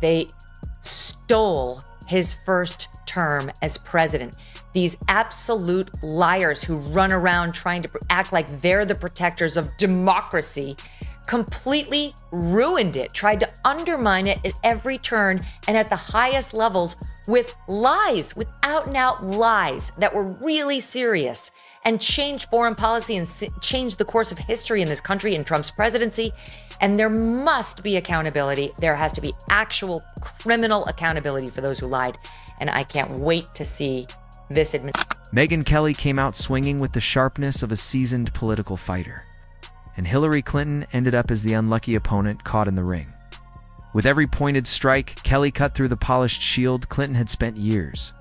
They stole his first term as president. These absolute liars who run around trying to act like they're the protectors of democracy completely ruined it, tried to undermine it at every turn and at the highest levels with lies, with out and out lies that were really serious, and changed foreign policy and changed the course of history in this country in Trump's presidency. And there must be accountability. There has to be actual criminal accountability for those who lied. And I can't wait to see this administration. Megyn Kelly came out swinging with the sharpness of a seasoned political fighter, and Hillary Clinton ended up as the unlucky opponent caught in the ring. With every pointed strike, Kelly cut through the polished shield Clinton had spent years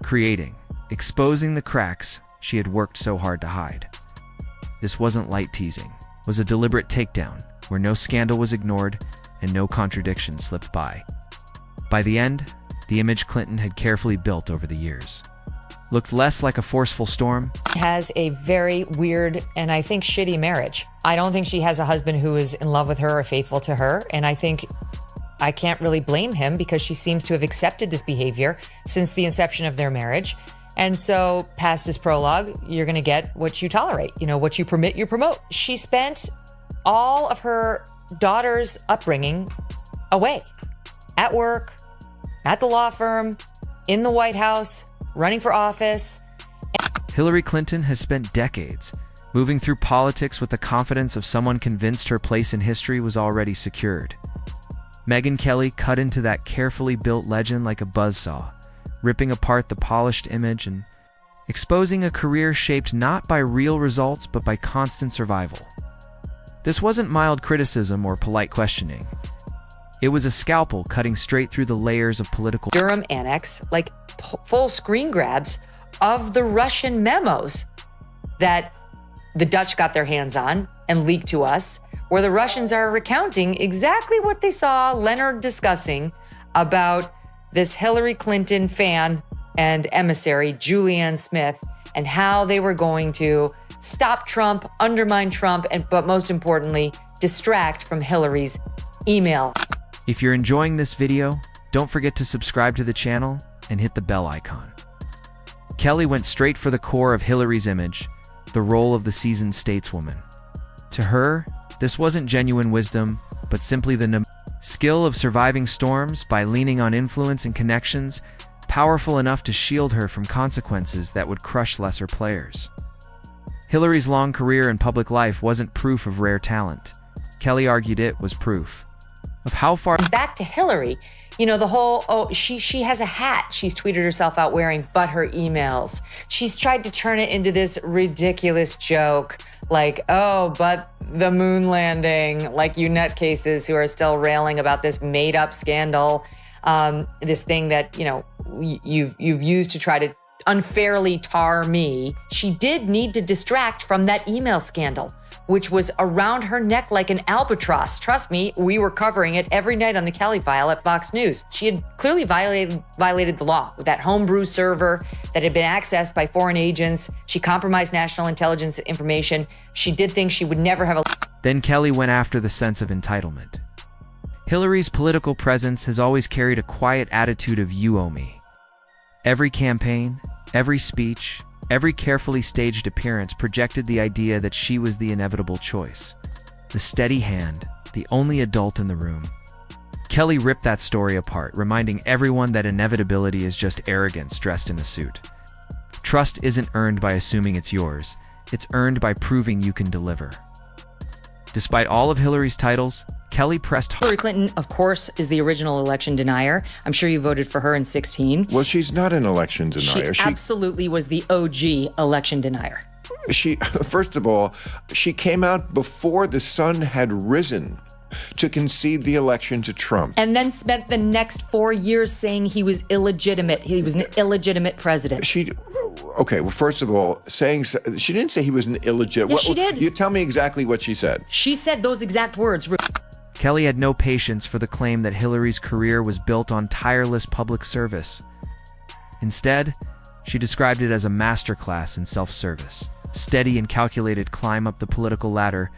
creating, exposing the cracks she had worked so hard to hide. This wasn't light teasing. It was a deliberate takedown where no scandal was ignored and no contradiction slipped by. By the end, the image Clinton had carefully built over the years looked less like a forceful storm. Has a very weird and I think shitty marriage. I don't think she has a husband who is in love with her or faithful to her. And I think I can't really blame him because she seems to have accepted this behavior since the inception of their marriage. And so past this prologue, you're going to get what you tolerate. You know, what you permit, you promote. She spent all of her daughter's upbringing away, at work, at the law firm, in the White House, running for office. Hillary Clinton has spent decades moving through politics with the confidence of someone convinced her place in history was already secured. Megyn Kelly cut into that carefully built legend like a buzzsaw, ripping apart the polished image and exposing a career shaped not by real results but by constant survival. This wasn't mild criticism or polite questioning. It was a scalpel cutting straight through the layers of political Durham Annex, like full screen grabs of the Russian memos that the Dutch got their hands on and leaked to us, where the Russians are recounting exactly what they saw Leonard discussing about this Hillary Clinton fan and emissary, Julianne Smith, and how they were going to stop Trump, undermine Trump, but most importantly, distract from Hillary's email. If you're enjoying this video, don't forget to subscribe to the channel and hit the bell icon. Kelly went straight for the core of Hillary's image, the role of the seasoned stateswoman. To her, this wasn't genuine wisdom, but simply the skill of surviving storms by leaning on influence and connections powerful enough to shield her from consequences that would crush lesser players. Hillary's long career in public life wasn't proof of rare talent. Kelly argued it was proof of how far. Back to Hillary, you know, the whole, she has a hat she's tweeted herself out wearing, but her emails. She's tried to turn it into this ridiculous joke, like, oh, but the moon landing, like you nutcases who are still railing about this made up scandal, this thing that, you know, you've used to try to unfairly tar me. She did need to distract from that email scandal, which was around her neck like an albatross. Trust me, we were covering it every night on the Kelly File at Fox News. She had clearly violated the law with that homebrew server that had been accessed by foreign agents. She compromised national intelligence information. She did things she would never have. Then Kelly went after the sense of entitlement. Hillary's political presence has always carried a quiet attitude of you owe me. Every campaign, every speech, every carefully staged appearance projected the idea that she was the inevitable choice, the steady hand, the only adult in the room. Kelly ripped that story apart, reminding everyone that inevitability is just arrogance dressed in a suit. Trust isn't earned by assuming it's yours, it's earned by proving you can deliver. Despite all of Hillary's titles, Kelly pressed hard. Hillary Clinton, of course, is the original election denier. I'm sure you voted for her in 2016. Well, she's not an election denier. She absolutely was the OG election denier. First of all, she came out before the sun had risen to concede the election to Trump. And then spent the next 4 years saying he was illegitimate. He was an illegitimate president. Okay, well, first of all, she didn't say he was an illegitimate. Yes, she did. You tell me exactly what she said. She said those exact words. Kelly had no patience for the claim that Hillary's career was built on tireless public service. Instead, she described it as a masterclass in self-service, steady and calculated climb up the political ladder,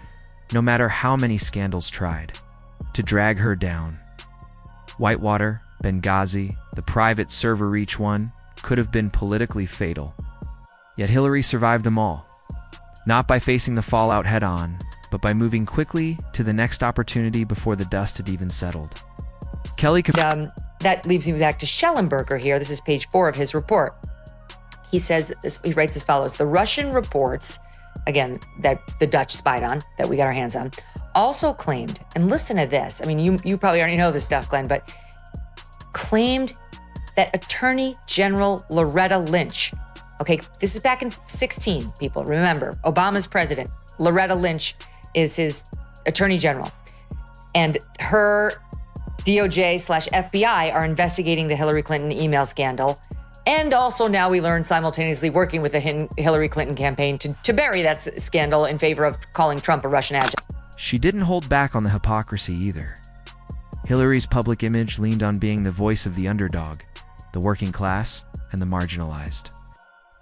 no matter how many scandals tried to drag her down. Whitewater, Benghazi, the private server each one could have been politically fatal. Yet Hillary survived them all. Not by facing the fallout head-on, but by moving quickly to the next opportunity before the dust had even settled. Kelly that leaves me back to Schellenberger here. This is page 4 of his report. He says, he writes as follows: the Russian reports, again, that the Dutch spied on, that we got our hands on, also claimed, and listen to this, I mean, you probably already know this stuff, Glenn, but claimed that Attorney General Loretta Lynch, okay, this is back in 2016, people, remember, Obama's president, Loretta Lynch is his Attorney General, and her DOJ/FBI are investigating the Hillary Clinton email scandal. And also now we learn simultaneously working with the Hillary Clinton campaign to bury that scandal in favor of calling Trump a Russian agent. She didn't hold back on the hypocrisy either. Hillary's public image leaned on being the voice of the underdog, the working class, and the marginalized.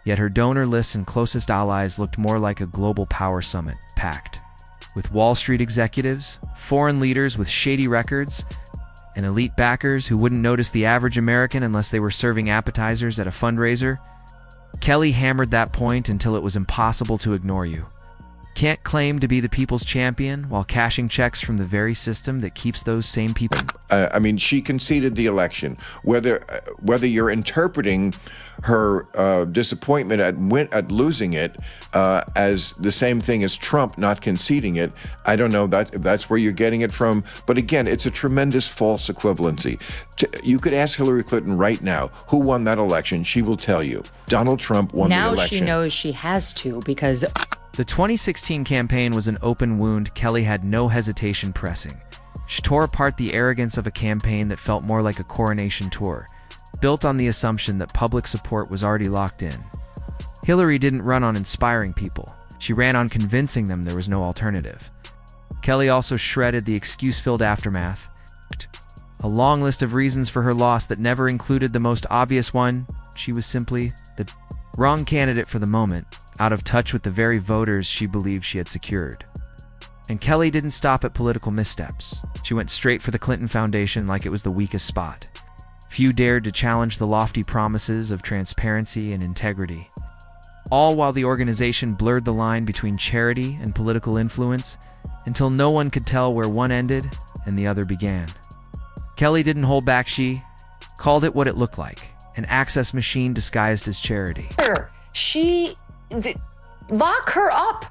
Yet her donor lists and closest allies looked more like a global power summit, packed with Wall Street executives, foreign leaders with shady records, and elite backers who wouldn't notice the average American unless they were serving appetizers at a fundraiser. Kelly hammered that point until it was impossible to ignore you. Can't claim to be the people's champion while cashing checks from the very system that keeps those same people. I mean, she conceded the election. Whether you're interpreting her disappointment at losing it as the same thing as Trump not conceding it, I don't know that's where you're getting it from. But again, it's a tremendous false equivalency. You could ask Hillary Clinton right now who won that election. She will tell you Donald Trump won the election. Now she knows she has to, because the 2016 campaign was an open wound Kelly had no hesitation pressing. She tore apart the arrogance of a campaign that felt more like a coronation tour, built on the assumption that public support was already locked in. Hillary didn't run on inspiring people. She ran on convincing them there was no alternative. Kelly also shredded the excuse-filled aftermath, a long list of reasons for her loss that never included the most obvious one: she was simply the wrong candidate for the moment, out of touch with the very voters she believed she had secured. And Kelly didn't stop at political missteps. She went straight for the Clinton Foundation like it was the weakest spot. Few dared to challenge the lofty promises of transparency and integrity. All while the organization blurred the line between charity and political influence until no one could tell where one ended and the other began. Kelly didn't hold back. She called it what it looked like: an access machine disguised as charity. Lock her up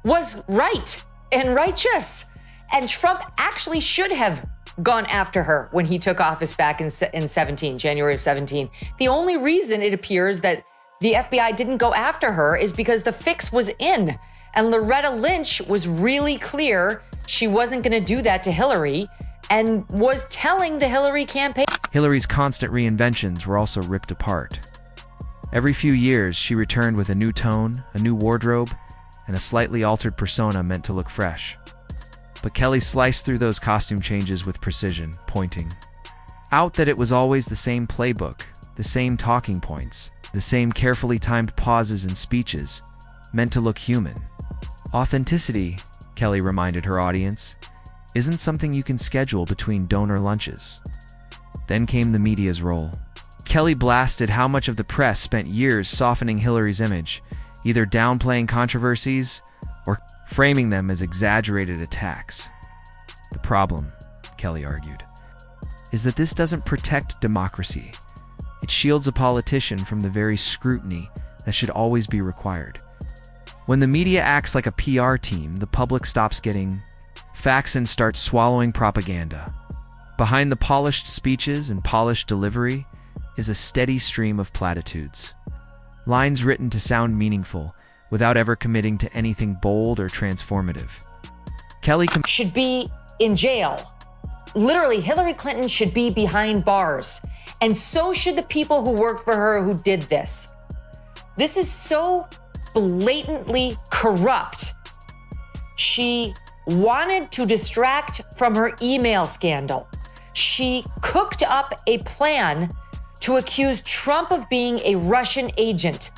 was right and righteous. And Trump actually should have gone after her when he took office back in 17, January of 17. The only reason it appears that the FBI didn't go after her is because the fix was in. And Loretta Lynch was really clear she wasn't going to do that to Hillary and was telling the Hillary campaign. Hillary's constant reinventions were also ripped apart. Every few years, she returned with a new tone, a new wardrobe, and a slightly altered persona meant to look fresh. But Kelly sliced through those costume changes with precision, pointing out that it was always the same playbook, the same talking points, the same carefully timed pauses and speeches, meant to look human. Authenticity, Kelly reminded her audience, isn't something you can schedule between donor lunches. Then came the media's role. Kelly blasted how much of the press spent years softening Hillary's image, either downplaying controversies or framing them as exaggerated attacks. The problem, Kelly argued, is that this doesn't protect democracy. It shields a politician from the very scrutiny that should always be required. When the media acts like a PR team, the public stops getting facts and starts swallowing propaganda. Behind the polished speeches and polished delivery is a steady stream of platitudes. Lines written to sound meaningful without ever committing to anything bold or transformative. Kelly should be in jail. Literally, Hillary Clinton should be behind bars. And so should the people who worked for her who did this. This is so blatantly corrupt. She wanted to distract from her email scandal. She cooked up a plan to accuse Trump of being a Russian agent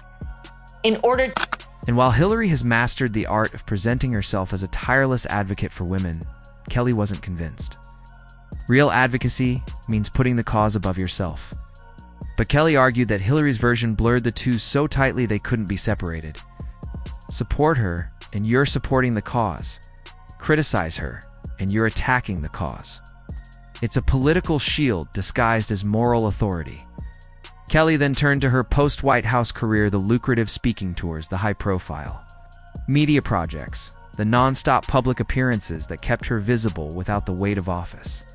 in order to... And while Hillary has mastered the art of presenting herself as a tireless advocate for women, Kelly wasn't convinced. Real advocacy means putting the cause above yourself. But Kelly argued that Hillary's version blurred the two so tightly they couldn't be separated. Support her, and you're supporting the cause. Criticize her, and you're attacking the cause. It's a political shield disguised as moral authority. Kelly then turned to her post-White House career, the lucrative speaking tours, the high-profile media projects, the non-stop public appearances that kept her visible without the weight of office.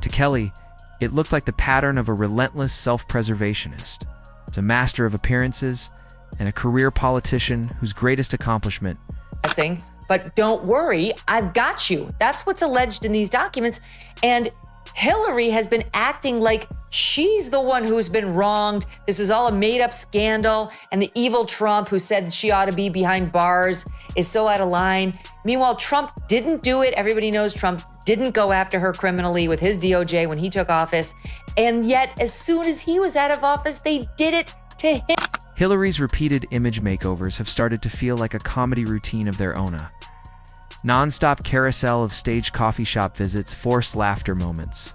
To Kelly, it looked like the pattern of a relentless self-preservationist. It's a master of appearances and a career politician whose greatest accomplishment. But don't worry, I've got you. That's what's alleged in these documents. And Hillary has been acting like she's the one who's been wronged. This is all a made-up scandal. And the evil Trump, who said she ought to be behind bars, is so out of line. Meanwhile, Trump didn't do it. Everybody knows Trump didn't go after her criminally with his DOJ when he took office. And yet, as soon as he was out of office, they did it to him. Hillary's repeated image makeovers have started to feel like a comedy routine of their own. Non-stop carousel of staged coffee shop visits, forced laughter moments,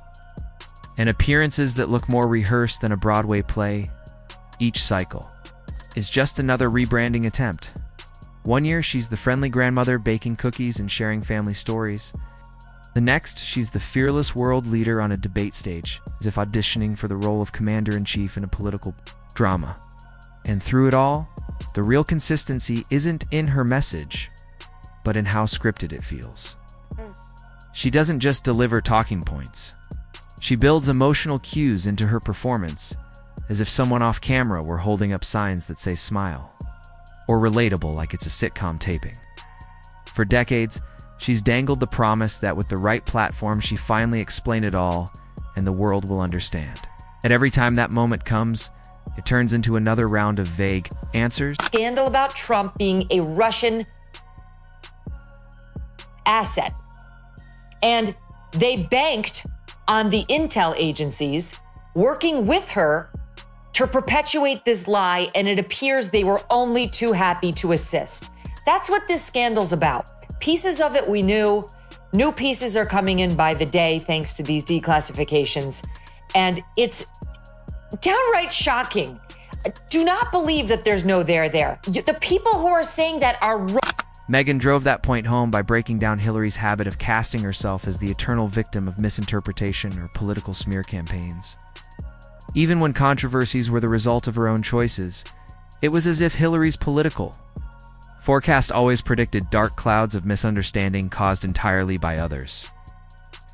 and appearances that look more rehearsed than a Broadway play. Each cycle is just another rebranding attempt. One year, she's the friendly grandmother baking cookies and sharing family stories. The next, she's the fearless world leader on a debate stage, as if auditioning for the role of commander-in-chief in a political drama. And through it all, the real consistency isn't in her message, but in how scripted it feels. She doesn't just deliver talking points. She builds emotional cues into her performance, as if someone off camera were holding up signs that say smile, or relatable like it's a sitcom taping. For decades, she's dangled the promise that with the right platform, she finally explain it all, and the world will understand. And every time that moment comes, it turns into another round of vague answers. Scandal about Trump being a Russian asset. And they banked on the intel agencies working with her to perpetuate this lie, and it appears they were only too happy to assist. That's what this scandal's about. Pieces of it we knew. New pieces are coming in by the day thanks to these declassifications. And it's downright shocking. Do not believe that there's no there there. The people who are saying that are wrong. Megyn drove that point home by breaking down Hillary's habit of casting herself as the eternal victim of misinterpretation or political smear campaigns. Even when controversies were the result of her own choices, it was as if Hillary's political forecast always predicted dark clouds of misunderstanding caused entirely by others.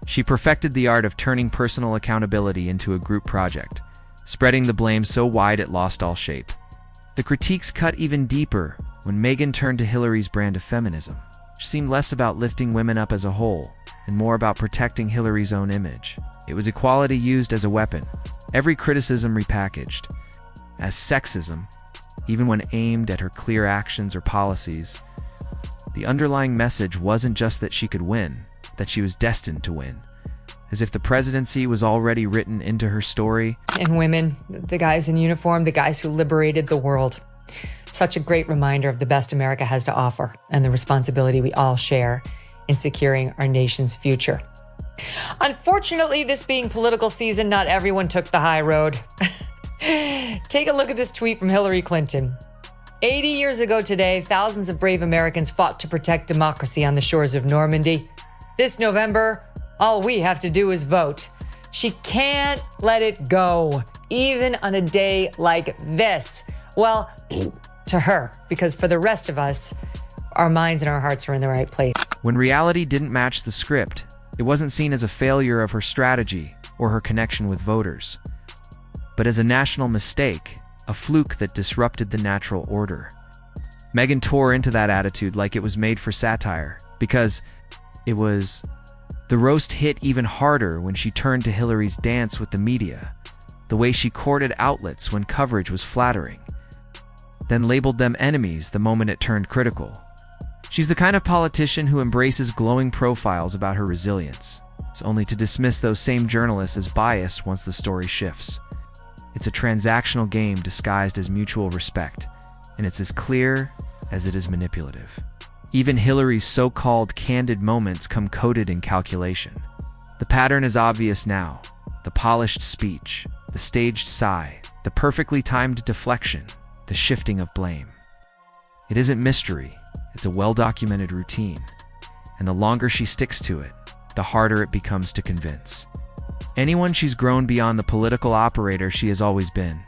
She perfected the art of turning personal accountability into a group project, spreading the blame so wide it lost all shape. The critiques cut even deeper when Megyn turned to Hillary's brand of feminism, which seemed less about lifting women up as a whole and more about protecting Hillary's own image. It was equality used as a weapon, every criticism repackaged as sexism, even when aimed at her clear actions or policies. The underlying message wasn't just that she could win, that she was destined to win, as if the presidency was already written into her story. And women, the guys in uniform, the guys who liberated the world. Such a great reminder of the best America has to offer and the responsibility we all share in securing our nation's future. Unfortunately, this being political season, not everyone took the high road. Take a look at this tweet from Hillary Clinton. 80 years ago today, thousands of brave Americans fought to protect democracy on the shores of Normandy. This November, all we have to do is vote. She can't let it go, even on a day like this. Well, to her, because for the rest of us, our minds and our hearts are in the right place. When reality didn't match the script, it wasn't seen as a failure of her strategy or her connection with voters, but as a national mistake, a fluke that disrupted the natural order. Megyn tore into that attitude like it was made for satire, because it was. The roast hit even harder when she turned to Hillary's dance with the media, the way she courted outlets when coverage was flattering, then labeled them enemies the moment it turned critical. She's the kind of politician who embraces glowing profiles about her resilience, only to dismiss those same journalists as biased once the story shifts. It's a transactional game disguised as mutual respect, and it's as clear as it is manipulative. Even Hillary's so-called candid moments come coated in calculation. The pattern is obvious now. The polished speech, the staged sigh, the perfectly timed deflection, the shifting of blame. It isn't mystery, it's a well-documented routine. And the longer she sticks to it, the harder it becomes to convince anyone she's grown beyond the political operator she has always been.